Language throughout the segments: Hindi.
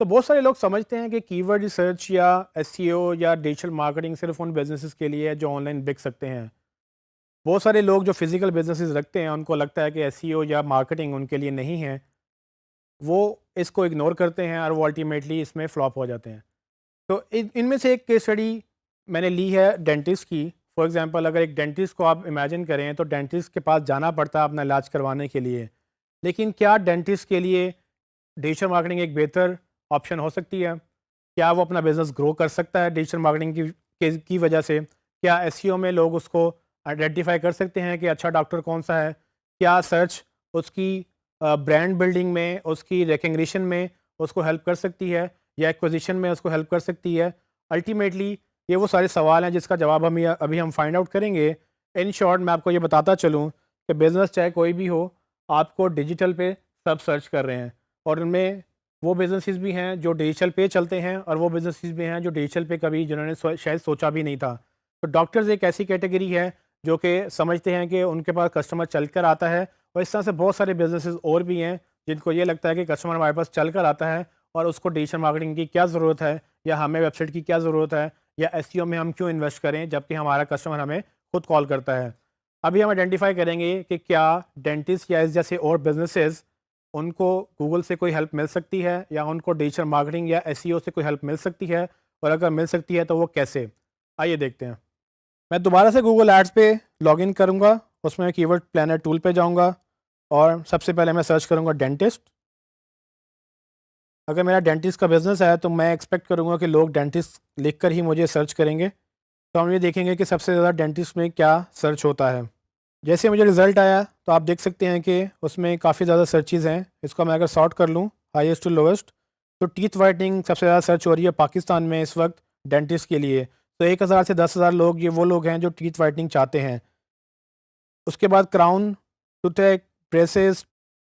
तो बहुत सारे लोग समझते हैं कि कीवर्ड रिसर्च या एसईओ या डिजिटल मार्केटिंग सिर्फ उन बिजनेसेस के लिए है जो ऑनलाइन बिक सकते हैं। बहुत सारे लोग जो फिजिकल बिजनेसेस रखते हैं उनको लगता है कि एसईओ या मार्केटिंग उनके लिए नहीं है। वो इसको इग्नोर करते हैं और वो अल्टीमेटली इसमें फ्लॉप हो जाते हैं। तो इनमें से एक केस स्टडी मैंने ली है डेंटिस्ट की। फॉर एग्जांपल अगर एक डेंटिस्ट को आप इमेजिन करें तो डेंटिस्ट के पास जाना पड़ता है अपना इलाज करवाने के लिए। लेकिन क्या डेंटिस्ट के लिए डिजिटल मार्केटिंग एक बेहतर ऑप्शन हो सकती है? क्या वो अपना बिज़नेस ग्रो कर सकता है डिजिटल मार्केटिंग की वजह से? क्या एसईओ में लोग उसको आइडेंटिफाई कर सकते हैं कि अच्छा डॉक्टर कौन-सा है? क्या सर्च उसकी ब्रांड बिल्डिंग में, उसकी रिकग्निशन में उसको हेल्प कर सकती है या एक्विजिशन में उसको हेल्प कर सकती है? अल्टीमेटली ये वो सारे सवाल हैं जिसका जवाब अभी हम फाइंड आउट करेंगे। इन शॉर्ट मैं आपको ये बताता चलूँ कि बिज़नेस चाहे कोई भी हो, आपको डिजिटल पे सब सर्च कर रहे हैं और उनमें वो बिज़नेसेस भी हैं जो डिजिटल पे चलते हैं और वो बिज़नेसेस भी हैं जो डिजिटल पे कभी जिन्होंने शायद सोचा भी नहीं था। तो डॉक्टर्स एक ऐसी कैटेगरी है जो कि समझते हैं कि उनके पास कस्टमर चल कर आता है और इस तरह से बहुत सारे बिज़नेसेस और भी हैं जिनको ये लगता है कि कस्टमर हमारे पास चल कर आता है और उसको डिजिटल मार्केटिंग की क्या ज़रूरत है या हमें वेबसाइट की क्या ज़रूरत है या एसईओ में हम क्यों इन्वेस्ट करें जबकि हमारा कस्टमर हमें खुद कॉल करता है। अभी हम आइडेंटिफाई करेंगे कि क्या डेंटिस्ट या इस जैसे और बिजनेसेस उनको गूगल से कोई हेल्प मिल सकती है या उनको डिजिटल मार्केटिंग या एसईओ से कोई हेल्प मिल सकती है और अगर मिल सकती है तो वो कैसे। आइए देखते हैं। मैं दोबारा से गूगल एड्स पे लॉगिन करूँगा, उसमें कीवर्ड प्लानर टूल पे जाऊँगा और सबसे पहले मैं सर्च करूँगा डेंटिस्ट। अगर मेरा डेंटिस्ट का बिज़नेस है तो मैं एक्सपेक्ट करूँगा कि लोग डेंटिस्ट लिख कर ही मुझे सर्च करेंगे। तो हम ये देखेंगे कि सबसे ज़्यादा डेंटिस्ट में क्या सर्च होता है। जैसे मुझे रिज़ल्ट आया तो आप देख सकते हैं कि उसमें काफ़ी ज़्यादा सर्चेज़ हैं। इसको मैं अगर सॉर्ट कर लूँ हाईएस्ट टू लोएस्ट, तो टीथ वाइटनिंग सबसे ज़्यादा सर्च हो रही है पाकिस्तान में इस वक्त डेंटिस्ट के लिए। तो 1000 से 10,000 लोग ये वो लोग हैं जो टीथ वाइटनिंग चाहते हैं। उसके बाद crown, toothache, braces,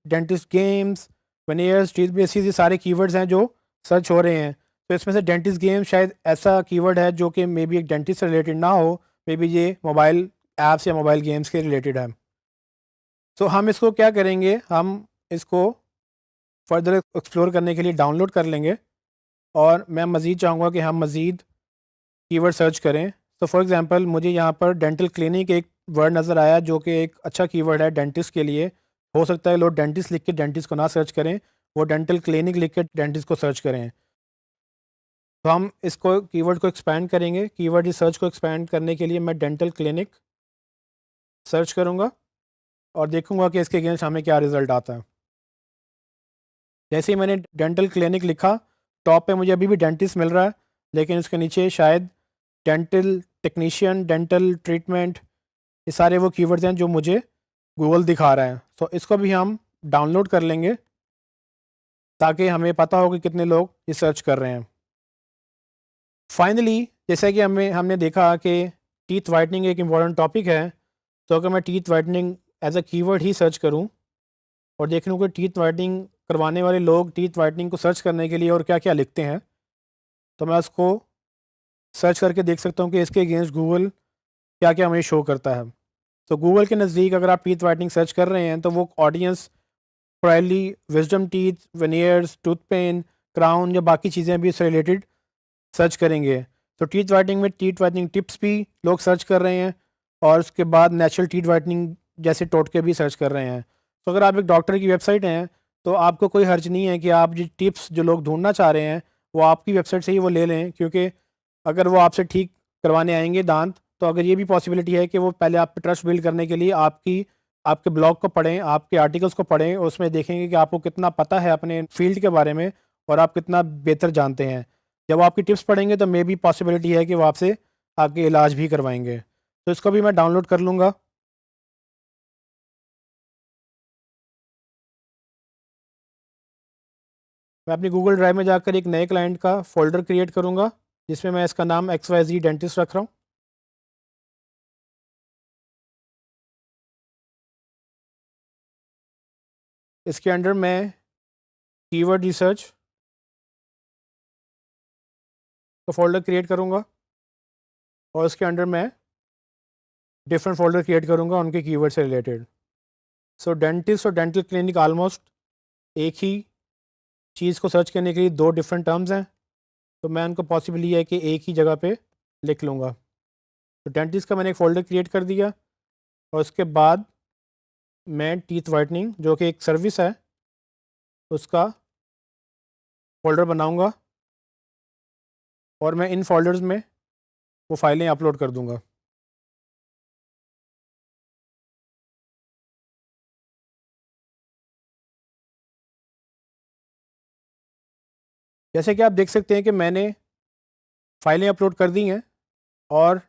dentist games, veneers, teeth braces, ये सारे कीवर्ड्स हैं जो सर्च हो रहे हैं। तो इसमें से डेंटिस्ट गेम शायद ऐसा कीवर्ड है जो कि मे बी एक डेंटिस्ट से रिलेटेड ना हो, मे बी ये मोबाइल ऐप्स या मोबाइल गेम्स के रिलेटेड है। तो हम इसको क्या करेंगे, हम इसको फर्दर एक्सप्लोर करने के लिए डाउनलोड कर लेंगे और मैं मज़ीद चाहूँगा कि हम मज़ीद कीवर्ड सर्च करें। तो फॉर एग्जांपल मुझे यहाँ पर डेंटल क्लिनिक एक वर्ड नज़र आया जो कि एक अच्छा कीवर्ड है डेंटिस्ट के लिए। हो सकता है लोग डेंटिस्ट लिख के डेंटिस्ट को ना सर्च करें, वो डेंटल क्लिनिक लिख के डेंटिस्ट को सर्च करें। तो हम इसको कीवर्ड को एक्सपैंड करेंगे। कीवर्ड रिसर्च को एक्सपैंड करने के लिए मैं डेंटल क्लिनिक सर्च करूँगा और देखूँगा कि इसके अगेंस्ट हमें क्या रिज़ल्ट आता है। जैसे ही मैंने डेंटल क्लिनिक लिखा, टॉप पे मुझे अभी भी डेंटिस्ट मिल रहा है, लेकिन उसके नीचे शायद डेंटल टेक्नीशियन, डेंटल ट्रीटमेंट, ये सारे वो कीवर्ड्स हैं जो मुझे गूगल दिखा रहा है। तो इसको भी हम डाउनलोड कर लेंगे ताकि हमें पता हो कि कितने लोग ये सर्च कर रहे हैं। फाइनली जैसा कि हमने देखा कि टीथ वाइटनिंग एक इम्पॉर्टेंट टॉपिक है, तो अगर मैं teeth whitening as a keyword ही सर्च करूं और देख लूँ कि टीथ वाइटनिंग करवाने वाले लोग टीथ वाइटनिंग को सर्च करने के लिए और क्या-क्या लिखते हैं, तो मैं उसको सर्च करके देख सकता हूँ कि इसके अगेंस्ट गूगल क्या-क्या हमें शो करता है। तो गूगल के नज़दीक अगर आप टीथ वाइटनिंग सर्च कर रहे हैं तो वो audience priorly wisdom teeth, veneers, tooth pain, crown या बाकी चीज़ें भी इससे रिलेटेड सर्च करेंगे। तो टीथ वाइटनिंग में टीथ वाइटनिंग टिप्स भी लोग सर्च कर रहे हैं और उसके बाद नेचुरल टीथ वाइटनिंग जैसे टोटके भी सर्च कर रहे हैं। तो अगर आप एक डॉक्टर की वेबसाइट हैं तो आपको कोई हर्ज नहीं है कि आप जो टिप्स जो लोग ढूंढना चाह रहे हैं वो आपकी वेबसाइट से ही वो ले लें, क्योंकि अगर वो आपसे ठीक करवाने आएंगे दांत, तो अगर ये भी पॉसिबिलिटी है कि वो पहले आप पे ट्रस्ट बिल्ड करने के लिए आपके ब्लॉग को पढ़ें, आपके आर्टिकल्स को पढ़ें और उसमें देखेंगे कि आपको कितना पता है अपने फील्ड के बारे में और आप कितना बेहतर जानते हैं। जब वो आपकी टिप्स पढ़ेंगे तो मे बी पॉसिबिलिटी है कि वो आपसे आगे इलाज भी करवाएंगे। तो इसको भी मैं डाउनलोड कर लूँगा। मैं अपनी गूगल ड्राइव में जाकर एक नए क्लाइंट का फ़ोल्डर क्रिएट करूँगा जिसमें मैं इसका नाम XYZ डेंटिस्ट रख रहा हूँ। इसके अंडर मैं कीवर्ड रिसर्च का फ़ोल्डर क्रिएट करूँगा और इसके अंडर मैं डिफरेंट फ़ोल्डर क्रिएट करूँगा उनके कीवर्ड से रिलेटेड। सो डेंटिस्ट और डेंटल क्लिनिक ऑलमोस्ट एक ही चीज़ को सर्च करने के लिए 2 डिफरेंट टर्म्स हैं, तो मैं उनको पॉसिबल ये है कि एक ही जगह पे लिख लूँगा। तो डेंटिस्ट का मैंने एक फ़ोल्डर क्रिएट कर दिया और उसके बाद मैं टीथ व्हाइटनिंग जो कि एक सर्विस है, उसका फ़ोल्डर बनाऊँगा और मैं इन फ़ोल्डर्स में वो फ़ाइलें अपलोड कर दूँगा। जैसे कि आप देख सकते हैं कि मैंने फ़ाइलें अपलोड कर दी हैं और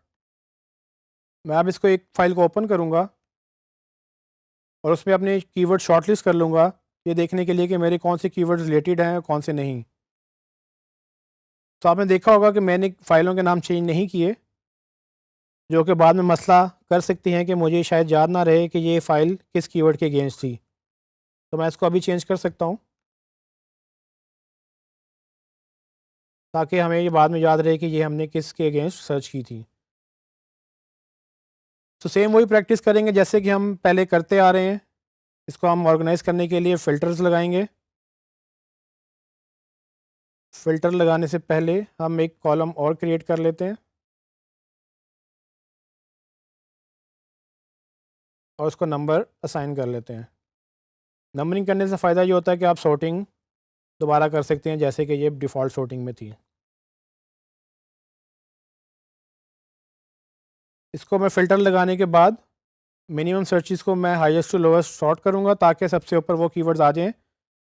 मैं अब इसको एक फ़ाइल को ओपन करूँगा और उसमें अपने कीवर्ड शॉर्टलिस्ट कर लूँगा, ये देखने के लिए कि मेरे कौन से कीवर्ड्स रिलेटेड हैं और कौन से नहीं। तो आपने देखा होगा कि मैंने फ़ाइलों के नाम चेंज नहीं किए, जो कि बाद में मसला कर सकती हैं कि मुझे शायद याद ना रहे कि ये फ़ाइल किस कीवर्ड के अगेंस्ट थी। तो मैं इसको अभी चेंज कर सकता हूँ, ताकि हमें ये बाद में याद रहे कि ये हमने किसके अगेंस्ट सर्च की थी। तो सेम वही प्रैक्टिस करेंगे जैसे कि हम पहले करते आ रहे हैं। इसको हम ऑर्गेनाइज़ करने के लिए फ़िल्टर्स लगाएँगे। फ़िल्टर लगाने से पहले हम एक कॉलम और क्रिएट कर लेते हैं और उसको नंबर असाइन कर लेते हैं। नंबरिंग करने से फ़ायदा ये होता है कि आप सॉर्टिंग दोबारा कर सकते हैं, जैसे कि ये डिफ़ॉल्ट सॉर्टिंग में थी। इसको मैं फ़िल्टर लगाने के बाद मिनिमम सर्चेज़ को मैं हाईएस्ट टू लोवेस्ट सॉर्ट करूँगा, ताकि सबसे ऊपर वो कीवर्ड्स आ जाएँ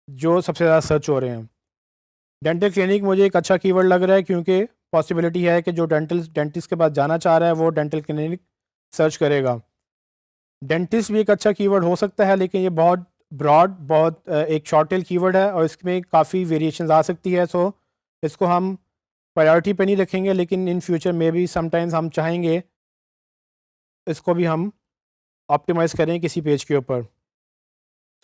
जो सबसे ज़्यादा सर्च हो रहे हैं। डेंटल क्लिनिक मुझे एक अच्छा कीवर्ड लग रहा है, क्योंकि पॉसिबिलिटी है कि जो डेंटिस्ट के पास जाना चाह रहा है वो डेंटल क्लिनिक सर्च करेगा। डेंटिस्ट भी एक अच्छा कीवर्ड हो सकता है, लेकिन ये बहुत ब्रॉड, बहुत एक शॉर्ट टेल कीवर्ड है और इसमें काफ़ी वेरिएशंस आ सकती है। सो इसको हम प्रायोरिटी पे नहीं रखेंगे, लेकिन इन फ्यूचर में भी समटाइम्स हम चाहेंगे इसको भी हम ऑप्टिमाइज़ करें किसी पेज के ऊपर।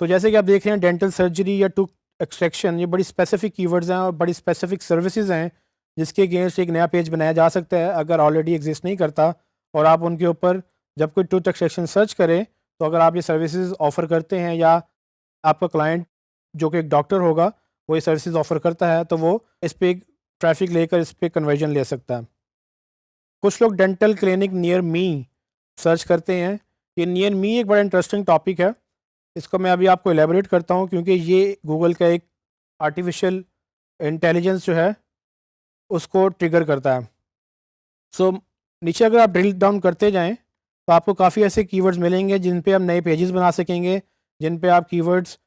तो जैसे कि आप देख रहे हैं, डेंटल सर्जरी या टूथ एक्सट्रैक्शन, ये बड़ी स्पेसिफिक कीवर्ड्स हैं और बड़ी स्पेसिफिक सर्विसेज हैं, जिसके अगेंस्ट एक नया पेज बनाया जा सकता है अगर ऑलरेडी एग्जिस्ट नहीं करता। और आप उनके ऊपर जब कोई टूथ एक्सट्रैक्शन सर्च करें, तो अगर आप ये सर्विसेज ऑफ़र करते हैं या आपका क्लाइंट जो कि एक डॉक्टर होगा वो ये सर्विसेज ऑफ़र करता है, तो वो इस पे ट्रैफिक लेकर इस पे कन्वर्जन ले सकता है। कुछ लोग dental clinic near me search करते हैं। ये नियर मी एक बड़ा इंटरेस्टिंग टॉपिक है। इसको मैं अभी आपको एलैबोरेट करता हूँ, क्योंकि ये गूगल का एक आर्टिफिशियल इंटेलिजेंस जो है उसको ट्रिगर करता है। सो नीचे अगर आप ड्रिल डाउन करते जाएँ, तो आपको काफ़ी ऐसे कीवर्ड्स मिलेंगे जिन पे हम नए पेजेस बना सकेंगे, जिन पे आप कीवर्ड्स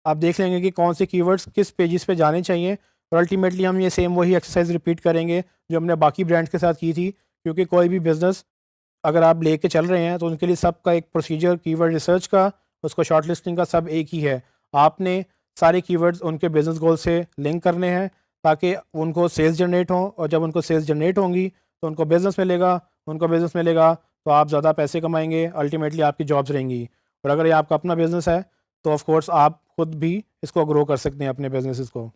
आप देख लेंगे कि कौन से कीवर्ड्स किस पेजेस पे जाने चाहिए। और अल्टीमेटली हम ये सेम वही एक्सरसाइज रिपीट करेंगे जो हमने बाकी ब्रांड्स के साथ की थी, क्योंकि कोई भी बिज़नेस अगर आप लेके चल रहे हैं तो उनके लिए सबका एक प्रोसीजर, कीवर्ड रिसर्च का, उसको शॉर्ट लिस्टिंग का, सब एक ही है। आपने सारे कीवर्ड्स उनके बिजनेस गोल से लिंक करने हैं, ताकि उनको सेल्स जनरेट हों, और जब उनको सेल्स जनरेट होंगी तो उनको बिज़नेस मिलेगा, उनको बिज़नेस मिलेगा तो आप ज़्यादा पैसे कमाएंगे, अल्टीमेटली आपकी जॉब्स रहेंगी। और अगर ये आपका अपना बिज़नेस है तो ऑफ कोर्स आप खुद भी इसको ग्रो कर सकते हैं अपने बिजनेसेस को।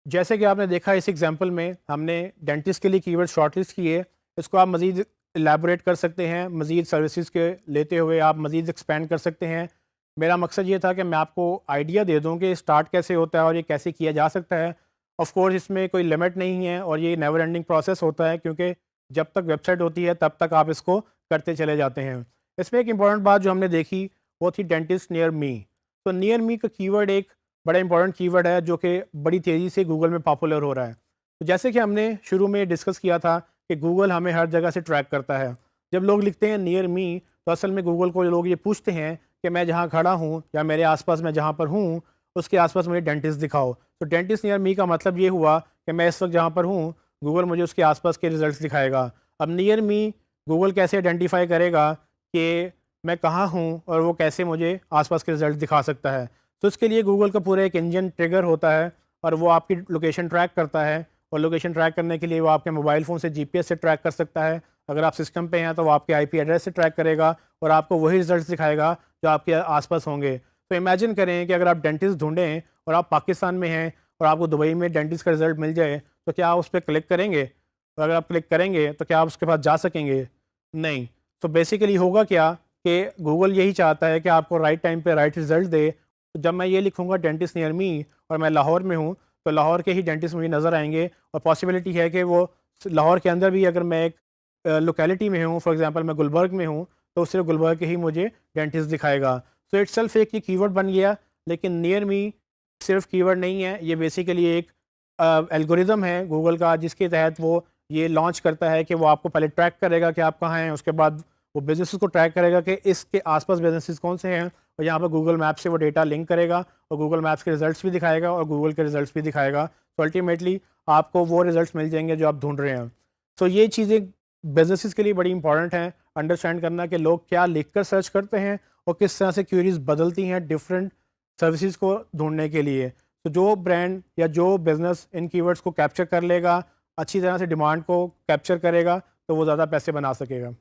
जैसे कि आपने देखा इस एग्जांपल में हमने डेंटिस्ट के लिए कीवर्ड शॉर्टलिस्ट किए। इसको आप मज़ीद एलैबोरेट कर सकते हैं, मज़ीद सर्विसेज के लेते हुए आप मज़ीद एक्सपेंड कर सकते हैं। मेरा मकसद ये था कि मैं आपको आइडिया दे दूं कि स्टार्ट कैसे होता है और ये कैसे किया जा सकता है। ऑफ कोर्स इसमें कोई लिमिट नहीं है और ये नेवर एंडिंग प्रोसेस होता है, क्योंकि जब तक वेबसाइट होती है तब तक आप इसको करते चले जाते हैं। इसमें एक इम्पॉर्टेंट बात जो हमने देखी वो थी डेंटिस्ट नियर मी। तो नियर मी का कीवर्ड एक बड़ा इंपॉर्टेंट कीवर्ड है जो कि बड़ी तेज़ी से गूगल में पॉपुलर हो रहा है। तो जैसे कि हमने शुरू में डिस्कस किया था कि गूगल हमें हर जगह से ट्रैक करता है। जब लोग लिखते हैं नियर मी, तो असल में गूगल को लोग ये पूछते हैं कि मैं जहाँ खड़ा हूँ या मेरे आसपास मैं जहाँ पर हूँ उसके आसपास मुझे डेंटिस्ट दिखाओ। तो डेंटिस्ट नियर मी का मतलब ये हुआ कि मैं इस वक्त जहाँ पर हूँ गूगल मुझे उसके आसपास के रिजल्ट्स दिखाएगा। अब नियर मी गूगल कैसे आइडेंटिफाई करेगा कि मैं कहाँ हूँ और वो कैसे मुझे आसपास के रिजल्ट दिखा सकता है। तो इसके लिए गूगल का पूरा एक इंजन ट्रिगर होता है और वो आपकी लोकेशन ट्रैक करता है। और लोकेशन ट्रैक करने के लिए वो आपके मोबाइल फ़ोन से जीपीएस से ट्रैक कर सकता है। अगर आप सिस्टम पे हैं तो वो आपके आईपी एड्रेस से ट्रैक करेगा और आपको वही रिजल्ट दिखाएगा जो आपके आसपास होंगे। तो इमेजिन करें कि अगर आप डेंटिस्ट ढूंढें और आप पाकिस्तान में हैं और आपको दुबई में डेंटिस्ट का रिजल्ट मिल जाए, तो क्या आप उस पर क्लिक करेंगे? और अगर आप क्लिक करेंगे तो क्या आप उसके पास जा सकेंगे? नहीं। तो बेसिकली होगा क्या कि गूगल यही चाहता है कि आपको राइट टाइम पे राइट रिजल्ट दे तो जब मैं ये लिखूँगा डेंटिस्ट नियर मी और मैं लाहौर में हूँ, तो लाहौर के ही डेंटिस्ट मुझे नज़र आएँगे और पॉसिबिलिटी है कि वो लाहौर के अंदर भी अगर मैं एक लोकेलिटी में हूँ, फॉर एग्ज़ाम्पल मैं गुलबर्ग में हूँ, तो सिर्फ गुलबर्ग के ही मुझे डेंटिस्ट दिखाएगा। सो इटसेल्फ एक ये कीवर्ड बन गया, लेकिन नियर मी सिर्फ कीवर्ड नहीं है, ये बेसिकली एक एल्गोरिदम है गूगल का, जिसके तहत वो ये लॉन्च करता है कि वो आपको पहले ट्रैक करेगा कि आप कहाँ हैं, उसके बाद वो बिज़नेसेस को ट्रैक करेगा कि इसके आसपास बिज़नेसेस कौन से हैं, और यहाँ पर गूगल मैप से वो डेटा लिंक करेगा और गूगल मैप्स के रिजल्ट्स भी दिखाएगा और गूगल के रिजल्ट्स भी दिखाएगा। तो अल्टीमेटली आपको वो रिजल्ट्स मिल जाएंगे जो आप ढूंढ रहे हैं। तो ये चीज़ें बिज़नेसेस के लिए बड़ी इंपॉर्टेंट हैं, अंडरस्टैंड करना कि लोग क्या लिखकर सर्च करते हैं और किस तरह से क्वेरीज बदलती हैं डिफरेंट सर्विसेज को ढूंढने के लिए। तो जो ब्रांड या जो बिज़नेस इन कीवर्ड्स को कैप्चर कर लेगा, अच्छी तरह से डिमांड को कैप्चर करेगा, तो वो ज़्यादा पैसे बना सकेगा।